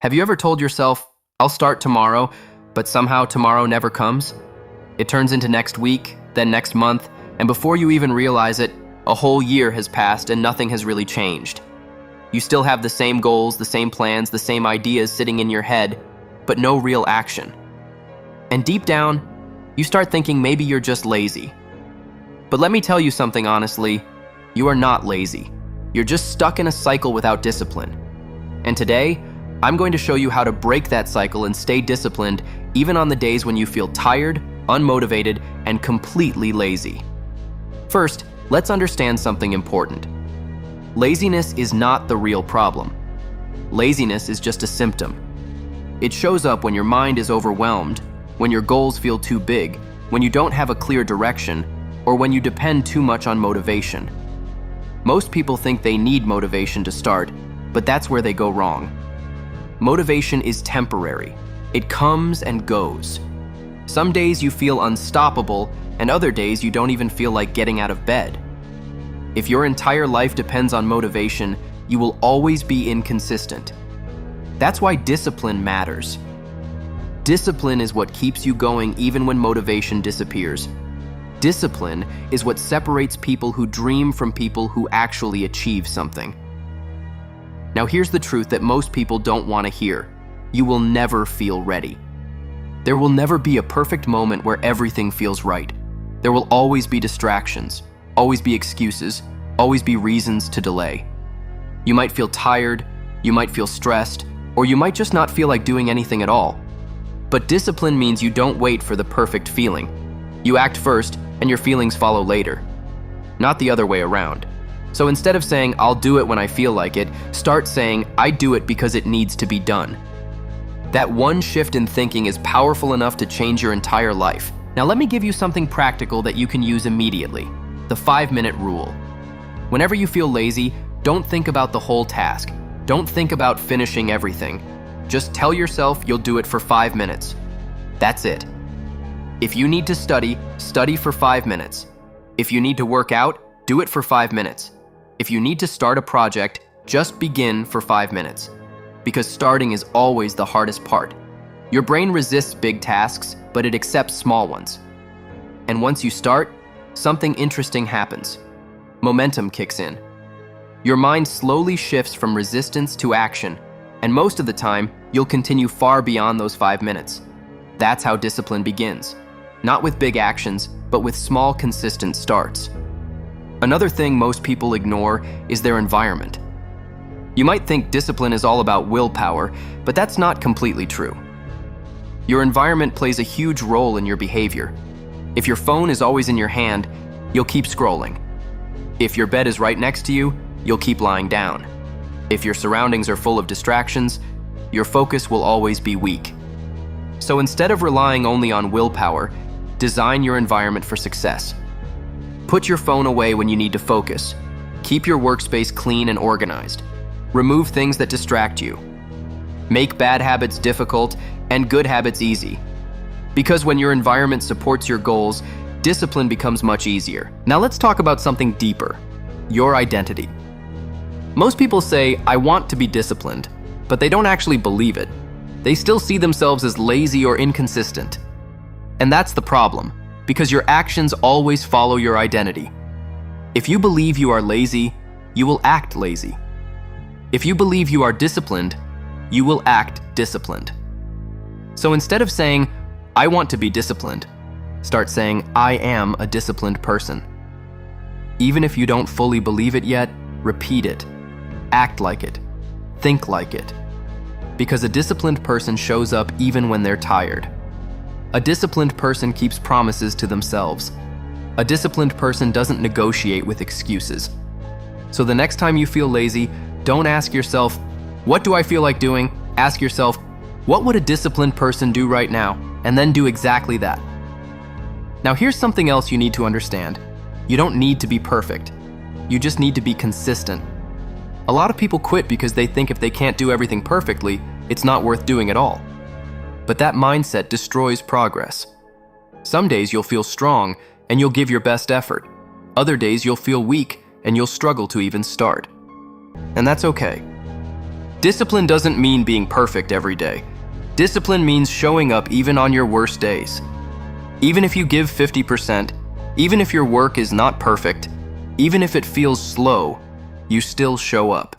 Have you ever told yourself, I'll start tomorrow, but somehow tomorrow never comes? It turns into next week, then next month, and before you even realize it, a whole year has passed and nothing has really changed. You still have the same goals, the same plans, the same ideas sitting in your head, but no real action. And deep down, you start thinking maybe you're just lazy. But let me tell you something honestly, you are not lazy. You're just stuck in a cycle without discipline. And today, I'm going to show you how to break that cycle and stay disciplined even on the days when you feel tired, unmotivated, and completely lazy. First, let's understand something important. Laziness is not the real problem. Laziness is just a symptom. It shows up when your mind is overwhelmed, when your goals feel too big, when you don't have a clear direction, or when you depend too much on motivation. Most people think they need motivation to start, but that's where they go wrong. Motivation is temporary. It comes and goes. Some days you feel unstoppable, and other days you don't even feel like getting out of bed. If your entire life depends on motivation, you will always be inconsistent. That's why discipline matters. Discipline is what keeps you going even when motivation disappears. Discipline is what separates people who dream from people who actually achieve something. Now here's the truth that most people don't want to hear. You will never feel ready. There will never be a perfect moment where everything feels right. There will always be distractions, always be excuses, always be reasons to delay. You might feel tired, you might feel stressed, or you might just not feel like doing anything at all. But discipline means you don't wait for the perfect feeling. You act first, and your feelings follow later. Not the other way around. So instead of saying, I'll do it when I feel like it, start saying, I do it because it needs to be done. That one shift in thinking is powerful enough to change your entire life. Now let me give you something practical that you can use immediately. The 5-minute rule. Whenever you feel lazy, don't think about the whole task. Don't think about finishing everything. Just tell yourself you'll do it for 5 minutes. That's it. If you need to study, study for 5 minutes. If you need to work out, do it for 5 minutes. If you need to start a project, just begin for 5 minutes. Because starting is always the hardest part. Your brain resists big tasks, but it accepts small ones. And once you start, something interesting happens. Momentum kicks in. Your mind slowly shifts from resistance to action, and most of the time, you'll continue far beyond those 5 minutes. That's how discipline begins. Not with big actions, but with small, consistent starts. Another thing most people ignore is their environment. You might think discipline is all about willpower, but that's not completely true. Your environment plays a huge role in your behavior. If your phone is always in your hand, you'll keep scrolling. If your bed is right next to you, you'll keep lying down. If your surroundings are full of distractions, your focus will always be weak. So instead of relying only on willpower, design your environment for success. Put your phone away when you need to focus. Keep your workspace clean and organized. Remove things that distract you. Make bad habits difficult and good habits easy. Because when your environment supports your goals, discipline becomes much easier. Now let's talk about something deeper, your identity. Most people say, I want to be disciplined, but they don't actually believe it. They still see themselves as lazy or inconsistent. And that's the problem, because your actions always follow your identity. If you believe you are lazy, you will act lazy. If you believe you are disciplined, you will act disciplined. So instead of saying, I want to be disciplined, start saying, I am a disciplined person. Even if you don't fully believe it yet, repeat it. Act like it. Think like it. Because a disciplined person shows up even when they're tired. A disciplined person keeps promises to themselves. A disciplined person doesn't negotiate with excuses. So the next time you feel lazy, don't ask yourself, what do I feel like doing? Ask yourself, what would a disciplined person do right now? And then do exactly that. Now here's something else you need to understand. You don't need to be perfect. You just need to be consistent. A lot of people quit because they think if they can't do everything perfectly, it's not worth doing at all. But that mindset destroys progress. Some days you'll feel strong and you'll give your best effort. Other days you'll feel weak and you'll struggle to even start. And that's okay. Discipline doesn't mean being perfect every day. Discipline means showing up even on your worst days. Even if you give 50%, even if your work is not perfect, even if it feels slow, you still show up.